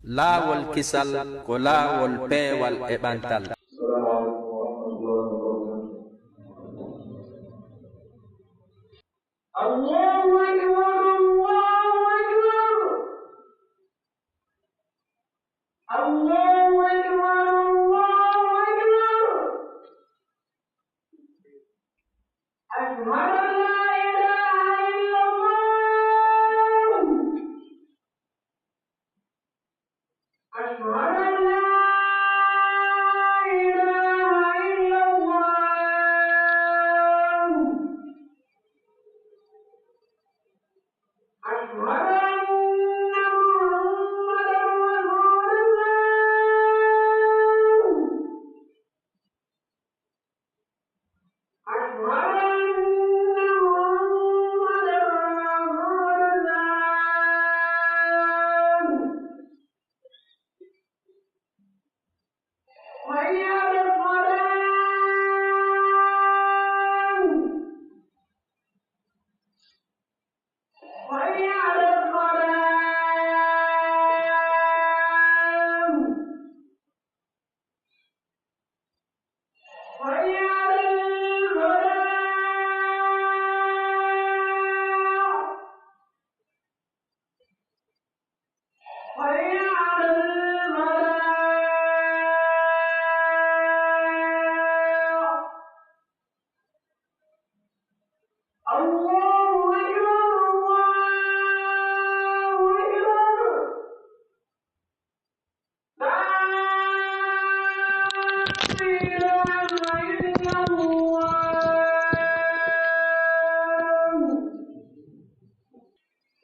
laawol kisal ko laawol peewal e ɓantal.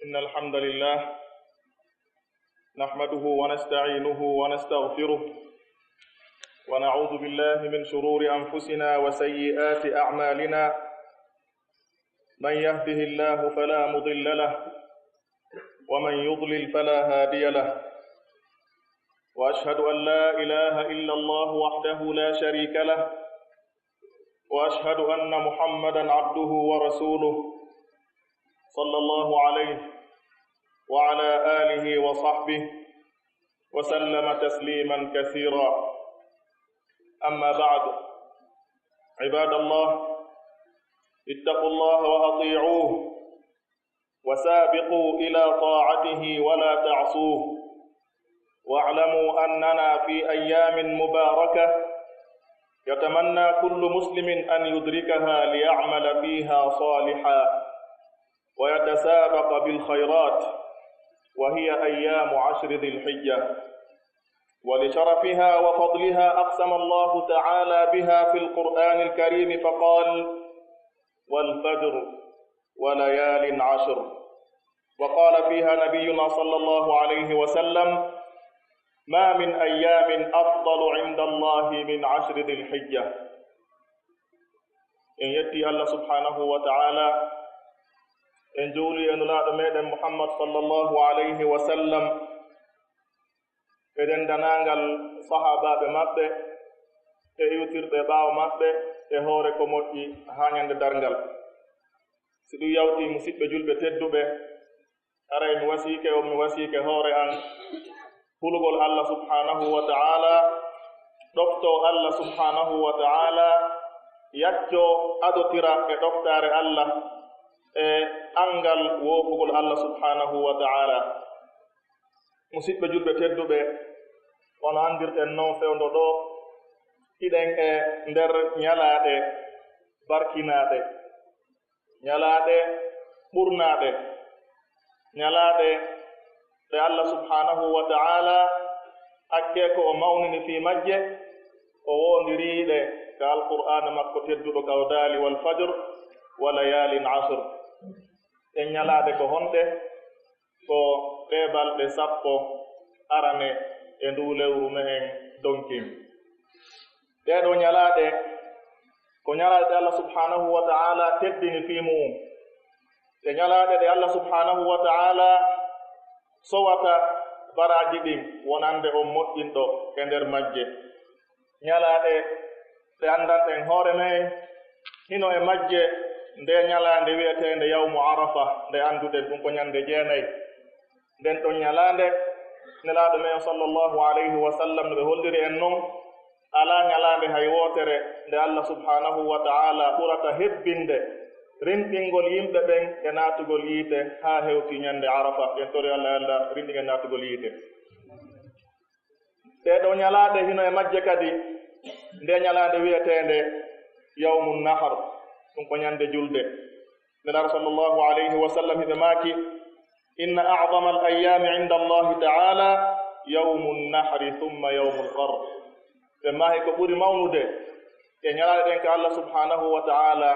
إن الحمد لله نحمده ونستعينه ونستغفره ونعوذ بالله من شرور أنفسنا وسيئات أعمالنا من يهده الله فلا مضل له ومن يضلل فلا هادي له وأشهد أن لا إله إلا الله وحده لا شريك له وأشهد أن محمدا عبده ورسوله صلى الله عليه وعلى آله وصحبه وسلم تسليما كثيرا. أما بعد، عباد الله، اتقوا الله وأطيعوه وسابقوا إلى طاعته ولا تعصوه، واعلموا أننا في أيام مباركة يتمنى كل مسلم أن يدركها ليعمل فيها صالحا ويتسابق بالخيرات، وهي أيام 10 ذي الحجة، ولشرفها وفضلها أقسم الله تعالى بها في القرآن الكريم فقال: والفجر وليال 10. وقال فيها نبينا صلى الله عليه وسلم: ما من أيام أفضل عند الله من 10 ذي الحجة. إن يتي الله سبحانه وتعالى en juuli e nulaaɗo meɗen Muhammad sallallahu alayhi wa sallam e dendanangal sahabaɓe maɓɓe e iwtirɓe ɓaawo maɓɓe e hoore ko moƴƴi haa ñande darngal. Si ɗum yawti musidɓe julɓe tedduɓe, aray mi wasiike hoore an hulugol Allah subhanahu wa ta'ala, ɗoftoo Allah subhanahu wa ta'ala, yaccoo adotira e ɗoftaare Allah e angal woofugol Allah subhanahu wa ta'ala. Musidɓe julɓe tedduɓe, wono andirɗen noon fewndo ɗo hiɗen e nder ñalaaɗe barkinaaɗe, ñalaaɗe ɓurnaaɗe, ñalaaɗe ɗe Allah subhanahu wa ta'ala hakke ko o mawnini fii majje, o woondiriiɗe ka alqur'ana makko tedduɗo kawdaali wal fajr wa layalin 10. en ñalaaɗe ko honɗe ko ɗe balɗe 10 arane e ndu lewru mehen donkin. ɗeɗo ñalaaɗe ko ñalaaɗe Allah subhanahu wa ta'ala teddini fii mum, ɗe ñalaaɗe ɗe Allah subhanahu wa ta'ala sowata baraji ɗin wonande on moƴƴinɗo e nder majje. ñalaaɗe ɗe anndanɗen hoore men hino e majje nde ñalaande wi'eteende yawmu arafa, nde annduɗen ɗum ko ñande 9. nden ɗon ñalaande nelaaɗo men sallllahu alayhi wa sallam no ɓe holliri en noon alaa ñalaande hay wootere nde Allah subhanahu wa ta'ala ɓurata hebbinde rinɗingol yimɓe ɓen e naatugol yiite haa hewti ñannde arafa en tori Allah rinɗingen naatugol yiite ɗeɗo ñalaaɗe hino e majje kadi nde ñalaande wiyeteende yawmu nahar ɗum ko ñannde julde nelaɗo sallllahu alayhi wa sallam hiɓe maaki inna a'dama al ayami inda allahi ta'ala yawmu nnahri thumma yawmu lqar ɓe maahi ko ɓuri mawnude e ñalaaɗe ɗen ko Allah subhanahu wa ta'ala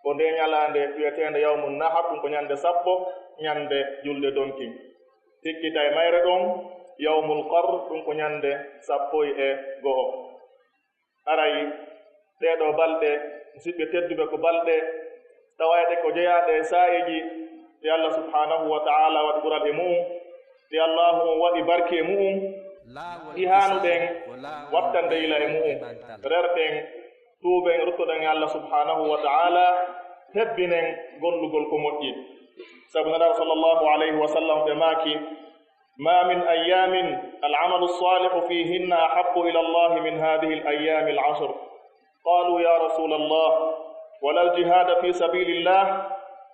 ko nde ñalaande wiyeteende yawmu nahar ɗum ko ñannde sappo ñannde julde donkin tikkita e mayre ɗon yawmul qar ɗum ko ñannde sappo e go'o arayi ɗeɗo balɗe musidɓe tedduɓe ko balɗe tawayɗe ko jeyaaɗe saa'iji ɗi Allah subhanahu wa ta'ala waɗi ɓural e mu'um ɗi Allahu waɗi barke e mu'um ɗi haanuɗen wattande yila e mu'um rerɗen tuuɓen ruttoɗen e Allah subhanahu wa ta'ala hebbinen gollugol ko moƴƴi sabu nelaɗo sallllahu alayhi wa sallam ɓe maaki ما من أيام العمل الصالح فيهن أحب إلى الله من هذه الأيام العشر قالوا يا رسول الله ولا الجهاد في سبيل الله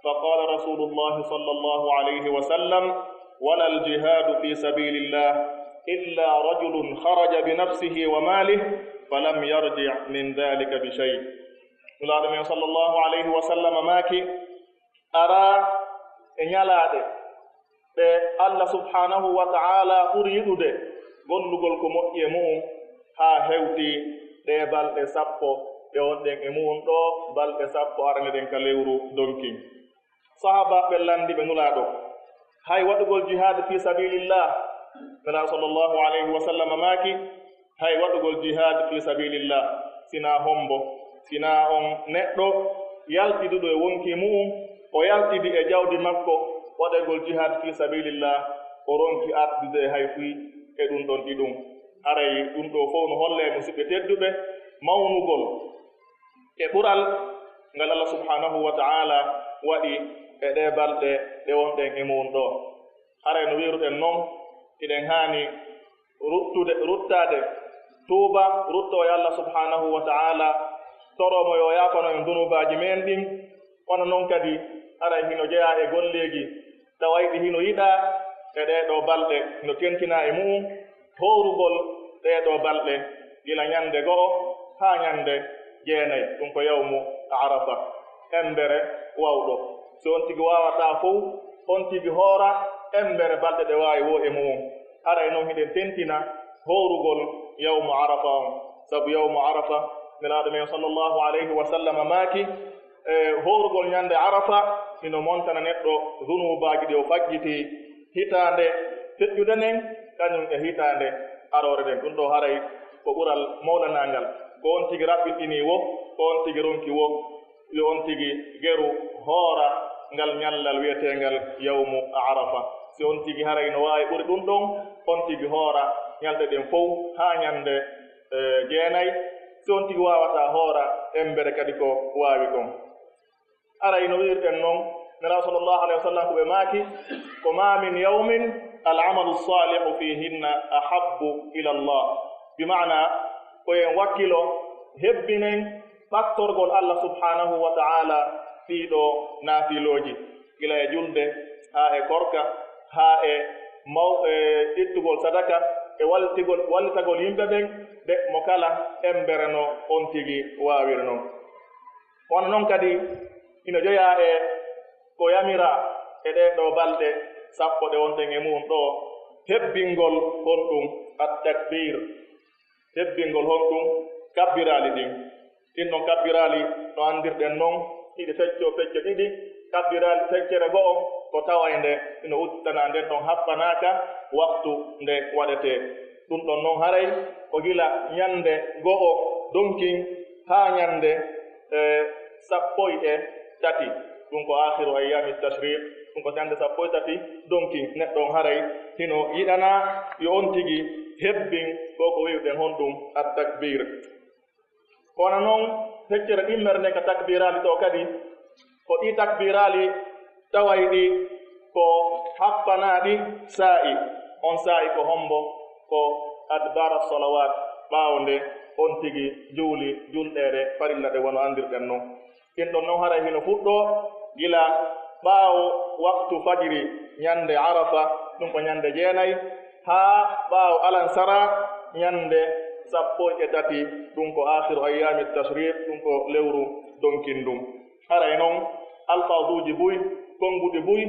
فقال رسول الله صلى الله عليه وسلم ولا الجهاد في سبيل الله إلا رجل خرج بنفسه وماله فلم يرجع من ذلك بشيء النبي صلى الله عليه وسلم ماكي أرى إن يلاده ɓe Allah subhanahu wa ta'ala ɓuri yiɗude gollugol ko moƴƴi e mu'um haa hewti ɗe balɗe sappo ɗe wonɗen e mu'um ɗo balɗe sappo arane ɗen ka lewru donkin sahaba ɓe landi ɓe nulaaɗo hay waɗugol jihad fi sabilillah nelaɗo sallllahu alayhi wa sallam maaki hay waɗugol jihad fi sabilillah sina hombo sina on neɗɗo yaltiduɗo e wonki mu'um o yaltidi e jawdi makko waɗegol jihad fi sabilillah o ronki artude hay fuy e ɗum ɗon ɗiɗum aray ɗum ɗo fof no holle musidɓe tedduɓe mawnugol e ɓural ngal Allah subhanahu wa ta'ala waɗi e ɗe balɗe ɗe wonɗen e mum ɗo aray no wiruɗen noon iɗen haani ruttade tuuba rutto e Allah subhanahu wa ta'ala toromo yo yaafano en dunubaji men ɗin kono noon kadi aray hino jeya e golleji tawayɗi hino yiɗa e ɗeɗo balɗe no tentina e mu'um horugol ɗeɗo balɗe gila ñande go'o haa ñande jeenayi ɗum ko yawmu arafa embere wawɗo so on tigi wawata fof on tigi hoora embere balɗe ɗe wawi wo e mu'um aray noon hiɗen tentina horugol yawmu arafa on sabu yawmu arafa nelaɗo men sallllahu alayhi wa sallam maaki horugol ñande arafa hino montana neɗɗo zunubaji ɗi o fajjiti hitande feƴƴude nden kañum e hitande arore nden ɗum ɗo haray ko ɓural mawlanangal ko on tigi raɓɓiɗini wo ko on tigi ronki wo yo on tigi geru hoora ngal ñallal wiyetengal yawmu arafa si on tigi haray no wawi ɓuri ɗum ɗon on tigi hoora ñalɗe ɗen fof ha ñande jeenayi si on tigi wawata hoora embere kadi ko wawi ɗon aray no wirɗen noon nelaɗo sallllahu alayhi wa sallam ko ɓe maaki ko ma min yawmin al'amalu salihu fihinna ahabbu ila Allah bimana koyen wakkilo hebbinen ɓattorgol Allah subhanahu wa ta'ala ɗiɗo naafiloji gila e julde haa e korka haa e ittugol sadaka e wallitagol yimɓe ɓen de mo kala embere no on tigi waawiri noon wona noon kadi ino joya e ko yamira e ɗeɗo balɗe sappo ɗe wonɗen e mum ɗo hebbingol honɗum at-takbir hebbingol honɗum kabbirali ɗin ɗinɗon kabbirali no andirɗen noon hiɗi fecce ɗiɗi kabbirali feccere go'o ko tawayde ino udditana nden ɗon happanaka waktu nde waɗete ɗum ɗon noon haray ko gila ñande go'o donkin haa ñande sappo e tati ɗum ko akhiru ayami tashriq ɗum ko ñande sappo e tati donkin neɗɗon haray hino yiɗana yo on tigi hebbin ko wiwɗen honɗum at-takbir kono noon feccere ɗimmere nden ko takbirali ɗo kadi ko ɗi takbirali tawayɗi ko happanaɗi saa'i on saa'i ko hombo ko adbara salawat ɓaawo nde on tigi juuli julɗeede farilla ɗe wono andirɗen noon kin ɗon noon hara hino fuɗɗo gila ɓaawo waktu fajiri ñande arafa ɗum ko ñande jeenayi haa ɓaawo alansara ñande 13 ɗum ko akhiru ayami tashrik ɗum ko lewru donkin ɗum haray noon alfaduji buy konnguɗi buy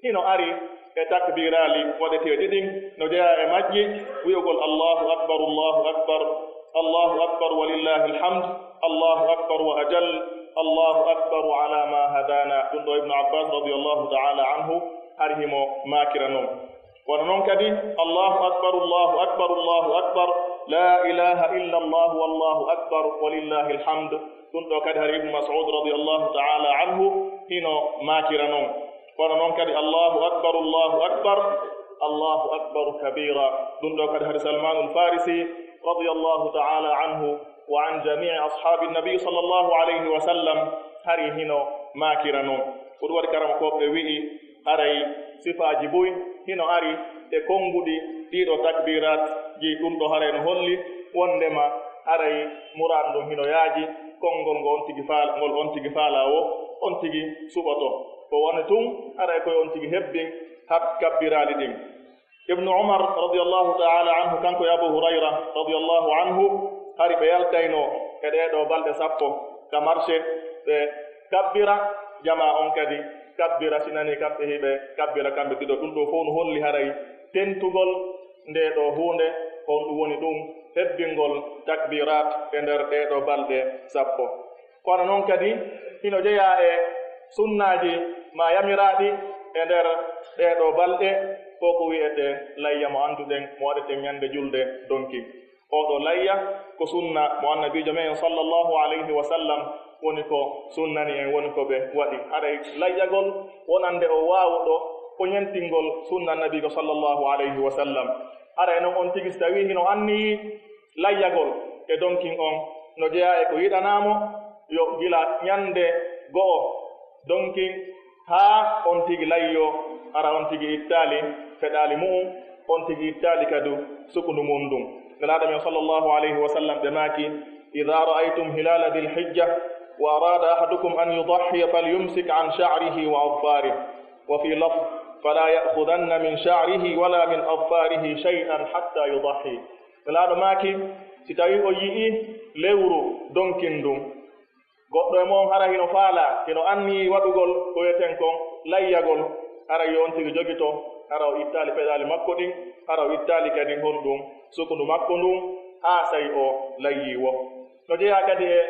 hino ari e takbirali waɗeteeɗi ɗin no jeya e majji wiyogol allahu akbar allahu akbar walillahi alhamd allahu akbar wa ajal allahu akbar ala ma hadana ɗum ɗo ibnu abbas radiallahu taala anhu hari himo makira noon kono noon kadi allahu akbar la ilaha illa allah wallahu akbar walillahi alhamd ɗum ɗo kadi hari ibnu mas'ud radiallahu taala anhu hino makira noon kono noon kadi allahu akbar kabira ɗum ɗo kadi hari salmanu lfarisi radiallahu taala anhu wa an jamii ashabi nabi sallllahu alayhi wa sallam hari hino makira noon ko ɗum waɗi karama koɓe wi'i haray sifaji boy hino ari e konnguɗi ɗiɗo takbirat ji ɗum ɗo haray no holli wondema haray muran ɗum hino yaaji konngol ngo on tigi faala o on tigi suɓoto ko woni tun haray koye on tigi hebbin hat kabbirali ɗin ibnu umar radiallahu taala anhu kanko e abu hurayra radiallahu anhu hari ɓe yaltayno e ɗeɗo balɗe 10 ka marché ɓe kabbira jama on kadi kabbira sinani kamɓe hiɓe kabbira kamɓe ɗiɗo ɗum ɗo fof no holli haray tentugol nde ɗo hunde on ɗum woni ɗum hebbingol takbirat e nder ɗeɗo balɗe 10 kono noon kadi hino jeeya e sunnaji ma yamiraɗi e nder ɗeɗo balɗe fof ko wiyete layya mo anduɗen mo waɗeten ñande julde donki oɗo layya ko sunna mo annabijo men sallllahu alayhi wa sallam woni ko sunnani en woni ko ɓe waɗi haɗay layyagol wonande o waawuɗo ko ñentingol sunna nabigo sallllahu alayhi wa sallam haɗay noon on tigi so tawi hino anniyi layyagol e donkin on no jeeya e ko yiɗanamo yo gila ñande go'o donkin haa on tigi layyo ara on tigi ittali feɗali mu'um on tigi ittali kadu sukundu mum ɗum nelaɗo men sallllahu alayhi wa sallam ɓe maaki ida ra'aytum hilala dil hijja وأراد أحدكم أن يضحي فليمسك عن شعره وأظفاره وفي لفظ فلا يأخذن من شعره ولا من أظفاره شيئا حتى يضحي فلا ماكي سيتاوي او يي lewru donkindum goɗɗo e mon hara hino faala hino anni waɗugol ko wiyeten kon layyagol hara yon tigi jogito hara o ittali peɗali makko ɗin hara o ittali kadi honɗum sukundu makko ndum haa sayi o layyi wo no jeeya kadi e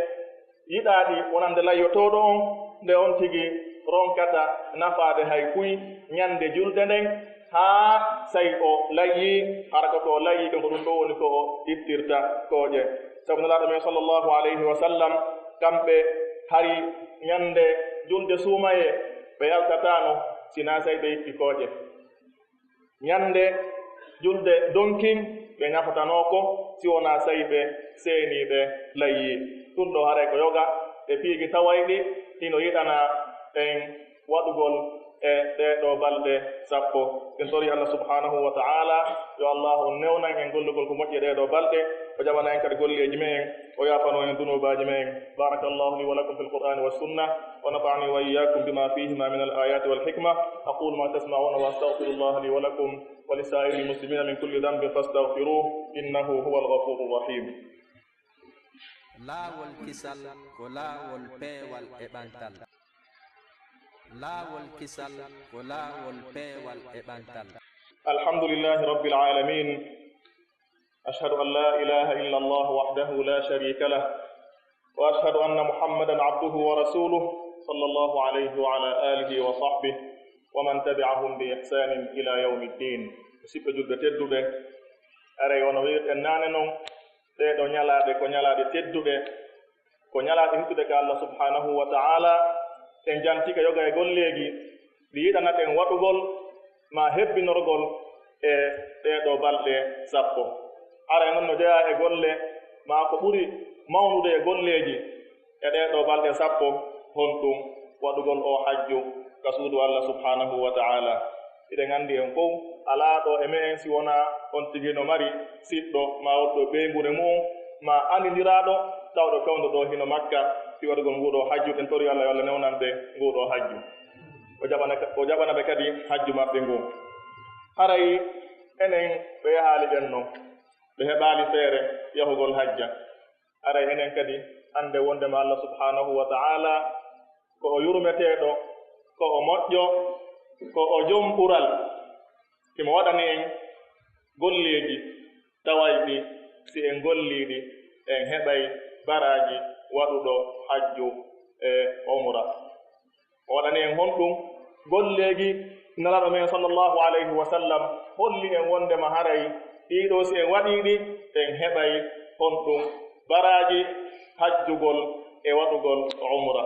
yiɗaaɗi wonande layyotoɗo on nde on tigi ronkata nafaade hay kuy ñande julde nden haa sayi o layyi hara ko to layyi ko ɗum ɗo woni ko o ittirta kooƴe sabu nalaaɗo men sallllahu alayhi wa sallam kamɓe hari ñande julde suumaye ɓe yaltatano sina sayi ɓe itti kooƴe ñande julde donkin ɓe ñafatanoko si wona sayi ɓe seeniɓe layyi ɗum ɗo haray ko yoga e piigi tawayɗi hino yiɗana en waɗugol e ɗeɗo balɗe 10 en tori allah subhanahu wa ta'ala yo allah on newnan en gollugol ko moƴƴi ɗeɗo balɗe o jaɓana en kadi golleji men o yafano en dunubaji men barakallahu li wa lakum fil qur'ani was sunnah wa nafa'ani wa iyyakum bima fihima min al ayati wal hikma aqulu ma tasma'una wa astaghfirullaha li wa lakum wa li sa'iril muslimina min kulli dhanbin fastaghfiruhu innahu huwal ghafurur rahim. laawol kisal ko laawol peewal e ɓantal laawol kisal ko laawol peewal e ɓantal alhamdulillahi rabbil alamin ashhadu an la ilaha illa allah wahdahu la sharika lah wa ashhadu anna muhammadan abduhu wa rasuluh sallallahu alayhi wa ala alihi wa sahbihi wa man tabi'ahum bi ihsanin ila yawmi ddin musidɓe julɓe tedduɓe aray wono wirɗen naane noon ɗeɗo ñalaaɗe ko ñalaaɗe tedduɓe ko ñalaaɗe hittude ka allah subhanahu wa ta'ala en jantika yoga e golleegi ɗi yiɗanaten waɗugol ma hebbinorgol e ɗeɗo balɗe 10 ara noon no jeeya e golle ma ko ɓuri mawnude e golleeji e ɗeɗo balɗe 10 honɗum waɗugol o hajju ka suudu allah subhanahu wa ta'ala iɗen anndi en fof alaa ɗo e me'en si wonaa on tigi no mari siɗɗo ma wonɗo ɓeyngude mum ma anndindiraaɗo tawɗo fewndo ɗo hino makka si waɗugol nguuɗo hajju. En tori Allah yo Allah newnan ɓe nguuɗo hajju, o jaɓana ɓe kadi hajju maɓɓe ngu. haray enen ɓe yahaali ɓen noon ɓe heɓaali feere yahugol hajja. haray enen kadi annde wondema Allah subhanahu wa ta'ala ko o yurmeteeɗo, ko o moƴƴo, ko o jom ɓural, himo waɗani en golleeji tawayɗi si en golliiɗi en heɓay baraaji waɗuɗo hajju e umra. o waɗani en honɗum golleeji nelaɗo men sallallahu alayhi wa sallam holli en wondema haray ɗiɗo si en waɗiiɗi en heɓay honɗum baraaji hajjugol e waɗugol umra.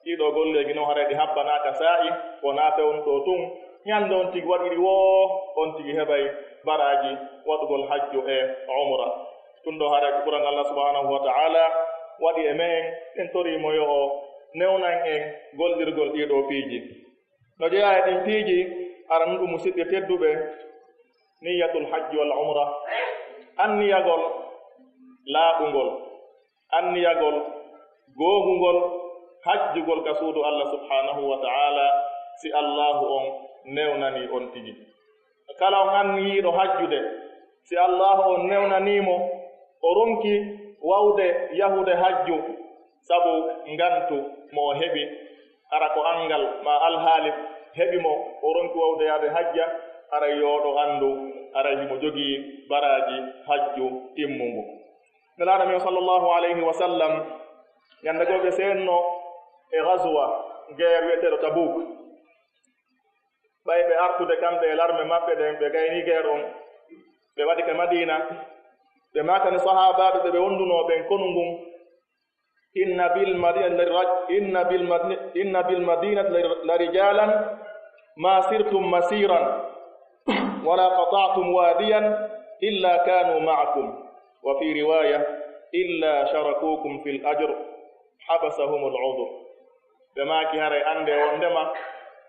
ɗiɗo golleeji noon haray ɗi habbanaaka saa'i wonaa fewnɗo tun ñannde on tigi waɗiɗi woo on tigi heɓay baraaji waɗugol hajju e umra. ɗum ɗo haray ko ɓuran Allah subhanahu wa ta'ala waɗi e men en toriimo yo o newnan en gollirgol ɗiɗo piiji. no jeyaa e ɗin piiji aran ɗum musidɓe tedduɓe niyatul hajji wal umra, anniyagol laaɓugol, anniyagol googugol hajjugol ka suudu Allah subhanahu wa ta'ala si Allahu on newnani on tigi. kala on anniyiiɗo hajjude si Allahu on newnaniimo o ronki wawde yahude hajju sabu ngantu mo o heɓi ara ko angal ma alhaali heɓi mo o ronki wawde yaade hajja, aray yooɗo anndu aray himo jogii baraaji hajju timmungu. nelaaɗo men sallallahu alayhi wa sallam ñannde goo ɓe seenno e gaswa guerre wiyeteeɗo Tabuk, ɓay ɓe artude kamɓe e larme maɓɓe ɗen ɓe gayni guerre on, ɓe waɗi ke Madina, ɓe makani sahaabaaɓe ɓe wondunoo ɓen konu ngun inna bil madinati la rijalan ma sirtum masiran wala qata'tum wadiyan illa kanu ma'akum wa fi riwaya illa sharakukum fil ajr habasahum al-udhr. ɓe maaki haray annde wondema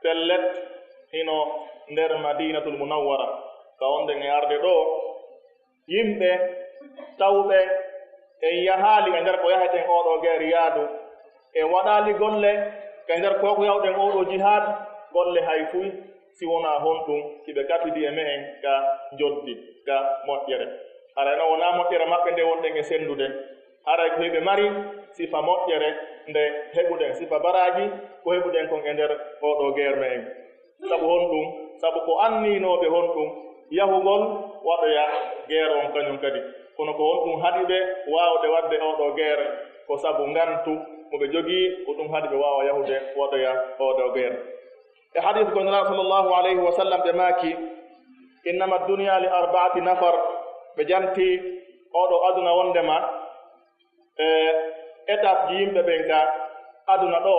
pellet hino nder madinatul munawwara ka wonden e arde ɗo yimɓe tawɓe en yahaali e nder ko yaheten oɗo guerre yaadu en waɗaali golle ka nder ko yawɗen oɗo jihad golle hay fuy si wonaa honɗum siɓe katidi e me'en ka joddi ka moƴƴere. haray no wonaa moƴƴere maɓɓe nde wonɗen e senndude, haray ko heɓe mari sifa moƴƴere nde heɓuɗen sifa baraaji ko heɓuɗen kon e nder oɗo guerre me'en. sabu honɗum, sabu ko anniinooɓe honɗum yahugol waɗoya guerre on kañum kadi, kono ko honɗum haɗi ɓe waawde waɗde oɗo guerre ko sabu ngantu mo ɓe jogii, ko ɗum haɗi ɓe waawa yahude waɗoya oɗo guerre. e hadith ko nelaɗo sallllahu alayhi wa sallam ɓe maaki innama dunia li arba'ati nafar, ɓe janti oɗo aduna wondema e étape ji yimɓe ɓen ka aduna ɗo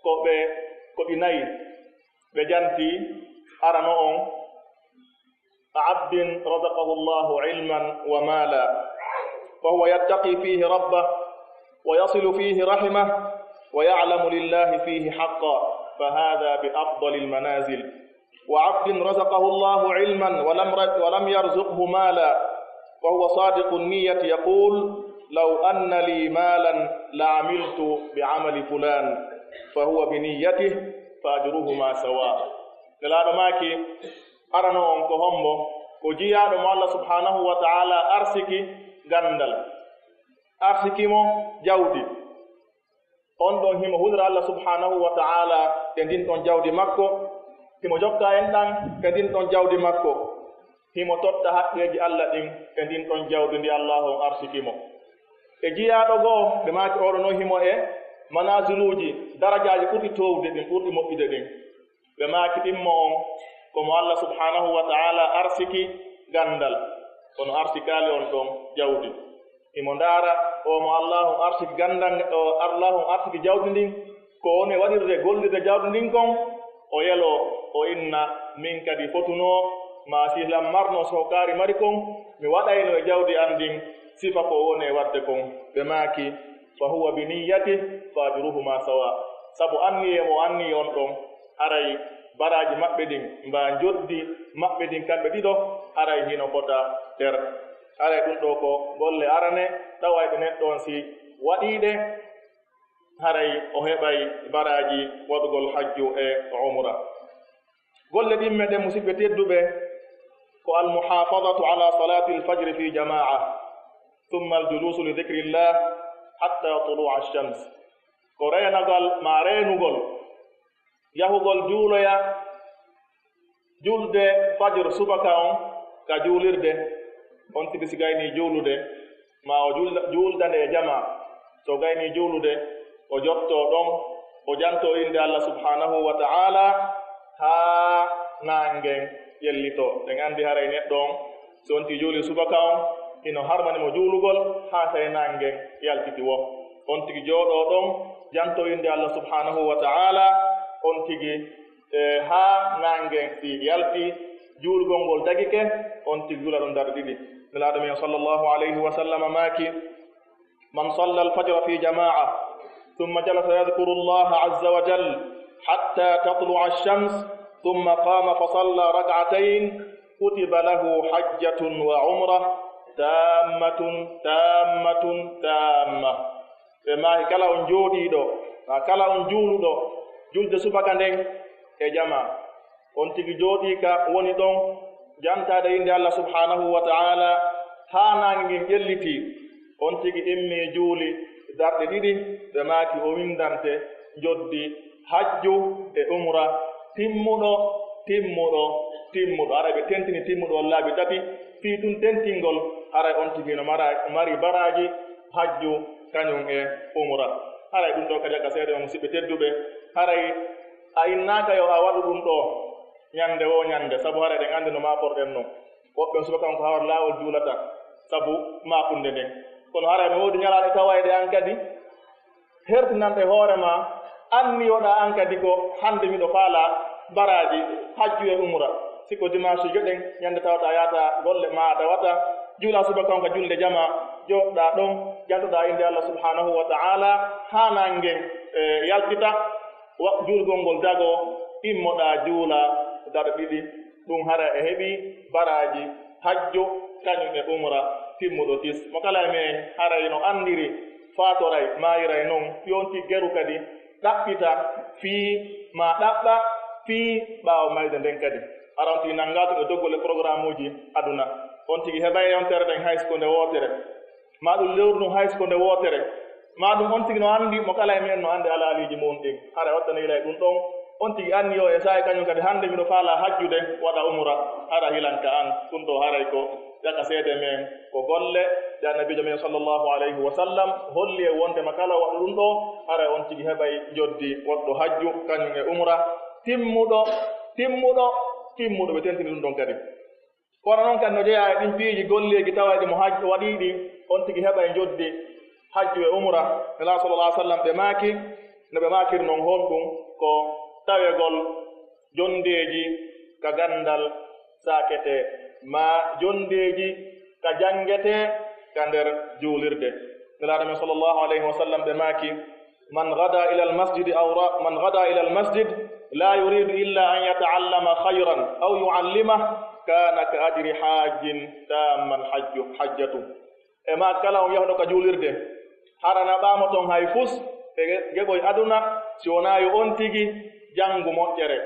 ko ɗi nayi. ɓe janti arano on abdin razaqahu llahu ilman wa mala fa huwa yattaqi fihi rabbah wa yasilu fihi rahimah wa ya'lamu lillahi fihi haqqa fa hadha bi afdali almanazil. wa abdin razaqahu llahu ilman wa lam yarzuqhu mala fa huwa sadiqu niyyati yaqul law anna li malan la amiltu bi amali fulan fa huwa bi niyyatihi fa ajruhuma sawa. nelaaɗo maaki arano on ko hombo ko jiyaaɗo mo Allah subhanahu wa ta'ala arsiki gandal, arsiki mo jawdi, on ɗon himo hulra Allah subhanahu wa ta'ala e ndin ɗon jawdi makko, himo jokka en ɗan e ndin ɗon jawdi makko, himo totta haqqeeji Allah ɗin e ndin ɗon jawdi ndi Allah on arsiki mo. e jiyaaɗo goo ɓe maaki oɗo noon himo e manaziluuji darajaaji ɓurɗi towde ɗin, ɓurɗi moƴƴude ɗin, ɓe maaki ɗimmo on komo Allah subhanahu wa ta'ala arsiki gandal, kono arsikaali on ɗon jawdi. himo ndaara omo Allahu arsiki gandal, Allahu arsiki jawdi ndin ko woni waɗirde gollirde jawdi ndin kon, o yelo o inna min kadi fotunoo ma sihlam marno sokaari mari kon mi waɗayno e jawdi an ndin sifa ko woni e wadde kon. ɓe maaki fa huwa bi niyyati fa ajruhuma sawa, sabu anniye mo anni on ɗon haray baraji maɓɓe ɗin mba joddi maɓɓe ɗin kamɓe ɗiɗo haray hino fota nder haray ɗum ɗo ko golle arane tawayɓe neɗɗo on si waɗiɗe haray o heɓay baraji waɗugol hajju e umra. golle ɗimme ɗen musidɓe tedduɓe ko almuhafadatu ala salati alfajri fi jama'a thumma aljulusu li dhikrillah hatta tulu'a ash-shams ko reenagal ma reenugol yahugol juuloya julde fajr subaka on ka juulirde on tigi si gayni juulude ma o juuldande e jama so gayni juulude o jotto ɗon o janto inde Allah subhanahu wa ta'ala haa nangen yellito ɗen andi haray neɗɗo on so onti juuli subaka on ino harmanimo juulugol haa tawi nangen yaltiti wo on tigi jooɗo ɗon janto inde Allah subhanahu wa ta'ala on tigi haa nangen si yalti juulugol ngol dagike on tigi jula ɗon dar ɗiɗi nelaɗo men sallallahu alayhi wa sallam maaki man salla alfajra fi jama'a thumma jalasa yadhkuru allaha azza wa jal hatta tatlu'a ash-shams thumma qama fa salla rak'atayn kutiba lahu hajjatun wa umrah tamma e maahi kala on jooɗiiɗo kala on juuluɗo julde subaka nden e jama on tigi jooɗiika woni ɗon jantaade inde Allah subhanahu wa ta'ala haa naange ngin ƴelliti on tigi immi juuli darɗe ɗiɗi ɓe maaki o windante joddi hajju e umra timmuɗo ara ɓe tentini timmuɗo on laabi tati fii ɗum tentingol haray on tigi no mari baraji hajju kañum e umra haray ɗum ɗo kadi aka seeɗa on musidɓe tedduɓe haray a innaaka yo a waɗu ɗum ɗo ñande o ñande sabu haray ɗen anndi no maaporɗen no woɓɓe subaka on ko hawar laawol juulata sabu maakunde nden kono haray no woodi ñalaaɗe tawayɗe an kadi hertinanɗe hoore ma anniyoɗa an kadi ko hannde miɗo faala baraji hajju e umra sikko dimanche joɗen ñande tawata yaata golle ma dawata juula subaka on ka julde jama joɗɗa ɗon jantoɗa inde Allah subhanahu wa ta'ala haa nangen yaltita juulgol ngol dago immoɗa juula darɗe ɗiɗi ɗum hara e heɓi baraji hajju kañum e umra timmuɗo tis mo kala men haray no andiri faatoray mayiray noon yonti geru kadi ɗaɓɓita fii ma ɗaɓɓa fii ɓaawo mayde nden kadi aranti nanngato e doggol e programme uji aduna on tigi heɓay yontere ɗen haysko nde wootere ma ɗum lewru ɗum haysko nde wootere ma ɗum on tigi no anndi mo kala e men no anndi alaaliji mum ɗin hara wattanoyilay ɗum ɗon on tigi anni yo e sa'i kañum kadi hannde miɗo faala hajjude waɗa umra hara hilanka an ɗum ɗo haray ko ƴaka seede men ko golle ɗe annabijo men sallllahu alayhi wa sallam holli e wondema kala waɗa ɗum ɗo haray on tigi heɓay joddi waɗɗo hajju kañum e umra timmuɗo ɓe tentini ɗum ɗon kadi kono noon kadi no jeeya e ɗin piiji golleji tawayɗi mo hajju waɗiɗi on tigi heɓay joddi hajju e umra nela sallallah sallam ɓe maaki no ɓe maakiri noon honɗum ko tawegol jondeji ka gandal sakete ma jondeji ka jangete ka nder juulirde nelaɗo men sallllahu alayhi wa sallam ɓe maaki man gada ila almasjid la yuridu illa an yata'allama khayran aw yu'allimah kana ka ajri hajjin tamman hajjatu e ma kala on yahdo ka juulirde harana ɓaamo ton hay fus e geɓoy aduna si wonayo on tigi janngu moƴƴere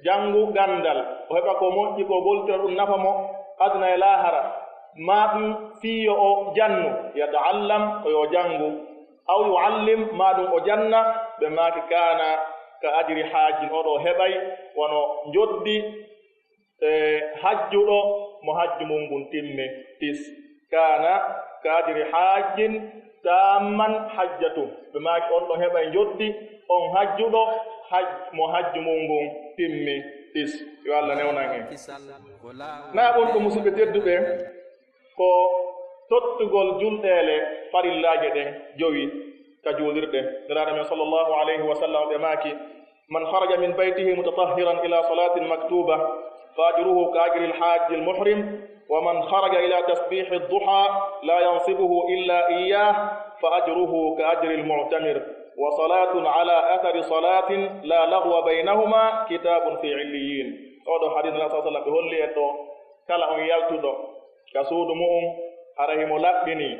janngu gandal o heɓa ko moƴƴi ko goltira ɗum nafa mo aduna e lahara ma ɗum fiyo o jannu yata'allam o yo janngu aw yu'allim ma ɗum o janna ɓe maaki kana ka ajri hajjin oɗo heɓay wono joddi hajjuɗo mo hajju mum ngun timmi tis kana ka ajri hajjin tamman hajjatu ɓe maaki on ɗon heɓay joddi on hajjuɗo mo hajju mum ngun timmi tis yo Allah newnan en na ɗon ko musidɓe tedduɓe ko tottugol julɗeele farillaje ɗen jowi ka juulirɗe nelaɗo men sallllahu alayhi wa sallam ɓe maaki man haraja min baytihi mutatahhiran ila salatin maktuba fa ajruhu ka ajri alhajji almuhrim wa man haraja ila tasbihi adduha la yansibuhu illa iyah fa ajruhu ka ajri almu'tamir wa salatun ala athari salatin la lagwa baynahuma kitabun fi illiyin. Oɗo hadith nabi sallallahu alaihi wasallam ɓe holli en ɗo kala on yaltuɗo ka suudu mu'um hara himo laɓɓini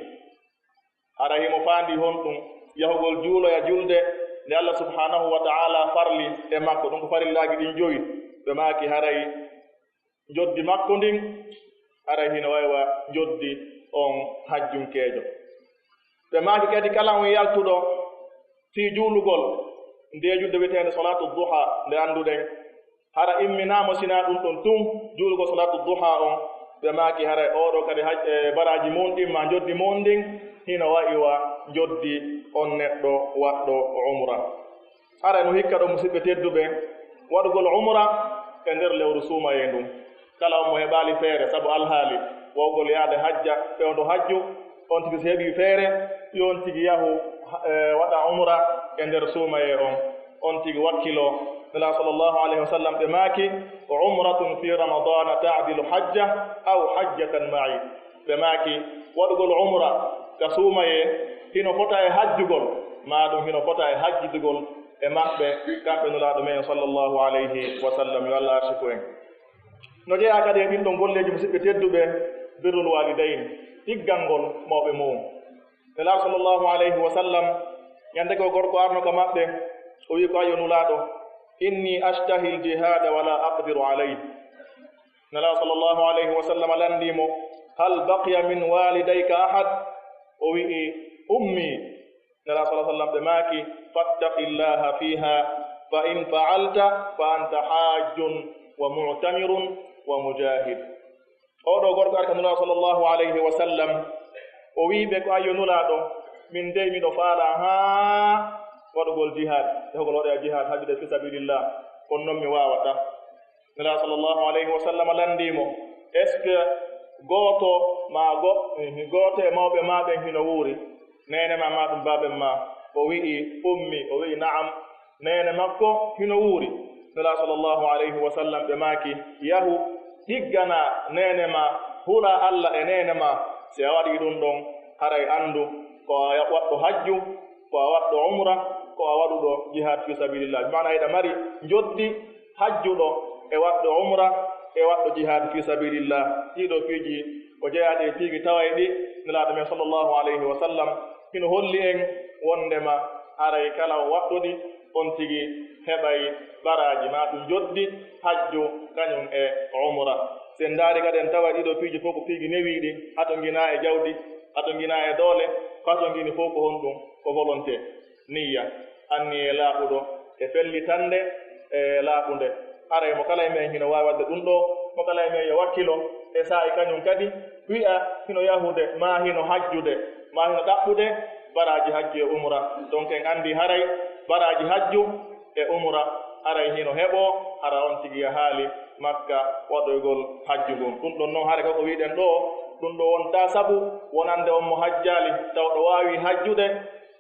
hara himo faandi honɗum yahugol juuloya julde nde Allah subhanahu wa ta'ala farli e makko ɗum ko farillaaji ɗin joyi ɓe maaki haray joddi makko ndin haray hino waywa joddi on hajjunkeejo. ɓe maaki kadi kala on yaltuɗo fii juulugol ndeejudde witeende salatu duha nde annduɗen hara imminaama sinaa ɗum ɗon tun juulugol salatu duha on ɓe maaki haray oɗo kadi baraji mon ɗin ma joddi mon ndin hino wa'iwa joddi on neɗɗo waɗɗo umra. haray no hikka ɗo musidɓe tedduɓe waɗugol umra e nder lewru suumaye ndum kala on mo heɓaali feere sabu alhaali wawgol yaade hajja ɓewdo hajju on tigi so heɓi feere yon tigi yahu waɗa umra e nder suumaye on tigi wakkilo nela sallllahu alayhi wa sallam ɓe maaki umratun fi ramadana ta'dilu hajja aw hajjatan ma'i. ɓe maaki waɗugol umra ka suumaye hino fota e hajjugol ma ɗum hino fota e hajjidugol e maɓɓe kamɓe nulaaɗo men sallllahu alayhi wa sallam yo Allah arsiku en. no jeeya kadi e ɗin ɗon golleeji musidɓe tedduɓe birrul walidayn ɗiggal ngol mawɓe mum. nela sallllahu alayhi wa sallam ñande ko gorko arno ka maɓɓe o wi ko ayo nulaaɗo inni ashtahi ljihada wala aqdiru alayh. nela sallllahu alayhi wa sallam landimo hal baqiya min walidayka ahad o wi'i ummi. nela sa sallam ɓe maaki fattaqillaha fiha fa in fa'alta fa anta hajjun wa mu'tamirun wa mujahid. oɗo gorko arka nula sallllahu alayhi wa sallam o wiɓe ko ayo nulaaɗo min dey miɗo faala haa waɗugol jihad ehogol waɗoya jihad hajude fi sabilillah kono noon mi wawata. nula sallllahu alayhi wa sallam landimo est ce que gooto e mawɓe maɓen hino wuuri nene ma maɗum baben ma o wi'i ummi o wi'i na'am nene makko hino wuuri. nula sallllahu alayhi wa sallam ɓe maaki yahu ɗiggana nene ma hula Allah e nene ma si a waɗi ɗum ɗon haray anndu ko a waɗɗo hajju ko a waɗɗo umra ko a waɗuɗo jihad fi sabilillah mana eɗa mari joddi hajjuɗo e waɗɗo umra e waɗɗo jihad fi sabilillah. ɗiɗo piiji ko jeyaɗe e piigi taway ɗi nulaaɗo men sallllahu alayhi wa sallam hino holli en wondema haray kala o waɗɗuɗi on tigi heɓay baraji ma ɗum joddi hajju kañum e umra. sen ndaari kadi en tawa ɗiɗo piiji fof ko piigi newiiɗi hato ngina e jawdi hato ngina e doole ko hato ngini fof ko honɗum ko volonté niyya anni e laaɓuɗo e fellitande e laaɓunde. haray mo kala e men hino waawi wadde ɗum ɗo mo kala e men yo wakkilo e saa'i kañum kadi wi'a hino yahude ma hino hajjude ma hino ɗaɓɓude baraji hajju e umra. donc en anndi haray baraji hajju e umra haray hino heɓoo hara on tigi ya haali makka waɗoygol hajju ngon. ɗum ɗon noon hara kako wiɗen ɗo ɗum ɗo wonta sabu wonande on mo hajjaali taw ɗo waawi hajjude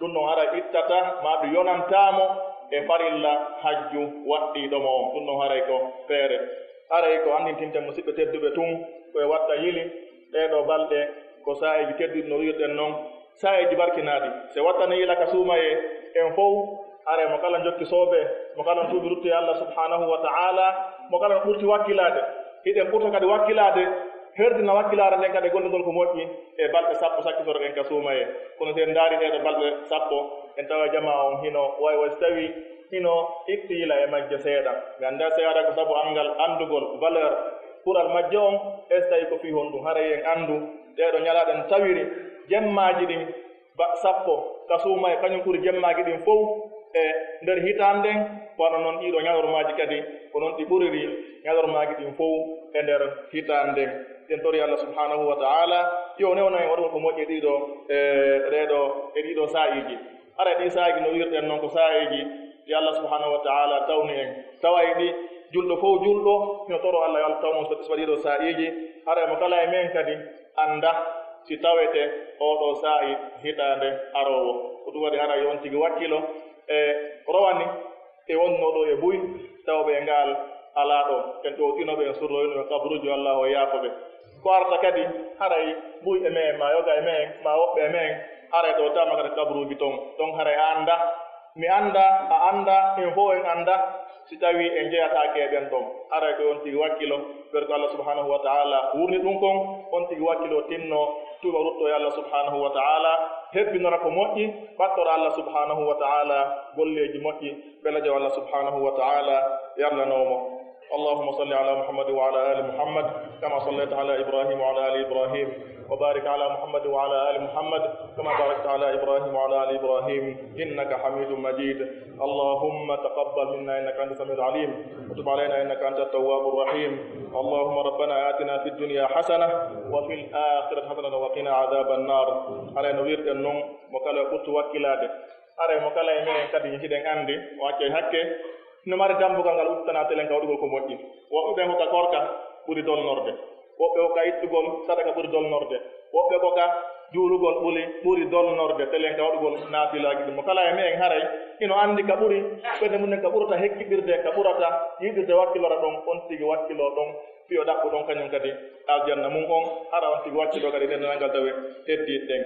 ɗum ɗon hara ittata ma ɗum yonantamo e farilla hajju waɗɗiɗomo on. ɗum ɗon haray ko feere. haray ko anndintinten musidɓe tedduɓe tun koye watta yili ɗeɗo balɗe ko sa'eji tedduɗi no wirɗen noon sa'eji barkinaaɗi se wattano yila ka suumaye en fof haray mo kala jokki soobe mo kala tuuɓi ruttoye Allah subhanahu wa ta'ala mo kala ɓurti wakkilaade hiɗen ɓurta kadi wakkilaade herdina wakkilaare nden kadi gollugol ko moƴƴi e balɗe sappo sakkitoro en ka suumaye. kono sen ndaari ɗeɗo balɗe sappo en tawa jama on hino way so tawi hino itti yila e majje seeɗa. mi annda seeɗa ko sabu angal anndugol valeur ɓural majje on e so tawi ko fii honɗum haray en anndu ɗeɗo ñalaaɗen tawiri jemmaaji ɗin sappo ka suumaye kañum ɓuri jemmaaji ɗin fof e nder hitande nden kono noon ɗiɗo ñalormaji kadi ko noon ɗi ɓuriri ñalormaji ɗin fof e nder hitande nden. en tori Allah subhanahu wa ta'ala yo newno en waɗugol ko moƴƴi ɗiɗo ɗiɗo sa'iji. ara ɗi sa'iji no wirɗen noon ko sa'iji ɗi Allah subhanahu wa ta'ala tawni en taway ɗi julɗo fof julɗo hino toro Allah yo Allah tawno so waɗiɗo sa'iji. ara mo kala e men kadi anda si tawete oɗo sa'i hitande arowo ko ɗum waɗi hara yon tigi wakkilo e rowani e wonnoɗo e buy tawɓe e ngal ala ɗo en ɗowtinoɓe en surroyno e kabruji Allah o yaafoɓe ko arta kadi haray buy e men ma yoga e men ma woɓɓe e men haray ɗo tama kadi kabruji ton donc haray anda mi anda a anda en fof en anda si tawi en jeyatake e ɓen ɗon ara ko on tigi wakkilo ɓerko Allah subhanahu wa ta'ala wurni ɗum kon on tigi wakkilo tinno tuba rutto e Allah subhanahu wa ta'ala hebbinora ko moƴƴi ɓattora Allah subhanahu wa ta'ala golleji moƴƴi belajo Allah subhanahu wa ta'ala yarlanomo اللهم صل على محمد وعلى آل محمد كما صليت على إبراهيم وعلى آل إبراهيم وبارك على محمد وعلى آل محمد كما باركت على إبراهيم وعلى آل إبراهيم إنك حميد مجيد اللهم تقبل منا إنك أنت السميع العليم وتب علينا إنك أنت التواب الرحيم اللهم ربنا آتنا في الدنيا حسنة وفي الآخرة حسنة وقنا عذاب النار على نوير النوم وكلا قلت وكلاده على مكلا يمين كدي يهدين عندي وأكي هكي no mari dambugal ngal uttana telen ka waɗugol ko moƴƴi woɓɓe ɓen hoka korka ɓuri dolnorde woɓɓe hoka ittugol sadaka ɓuri dolnorde woɓɓe koka juulugol ɓuri dolnorde telen ka waɗugol naafilaji ɗum mo kala e men haray ino anndi ka ɓuri ɓerde munen ka ɓurata hekkiɓirde ka ɓurata yiɗirde wakkilora ɗon on tigi wakkilo ɗon fiyo ɗaɓɓu ɗon kañum kadi aljanna mum on hara on tigi wakkilo kadi dendanalngal dawe teddiɗ ɗen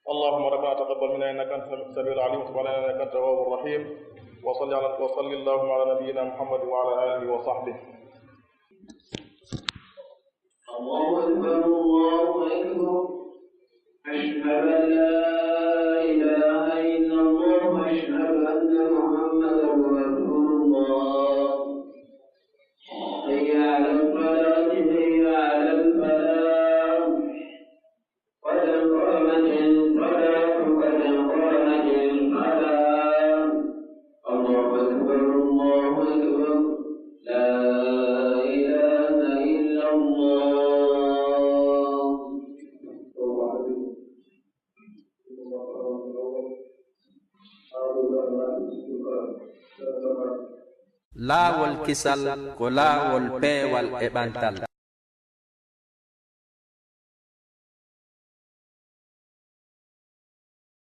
اللهم ربنا تقبل منا انك انت السميع العليم وتب علينا انك انت التواب الرحيم وصل اللهم على نبينا محمد وعلى اله وصحبه. الله اكبر الله اكبر اشهد ان لا اله الا الله اشهد ان محمدا رسول الله حي على الصلاه حي على الفلاح قد قامت الصلاه قد قامت الصلاه الله اكبر الله اكبر لا اله الا الله. laawol kisal ko laawol peewal e ɓantal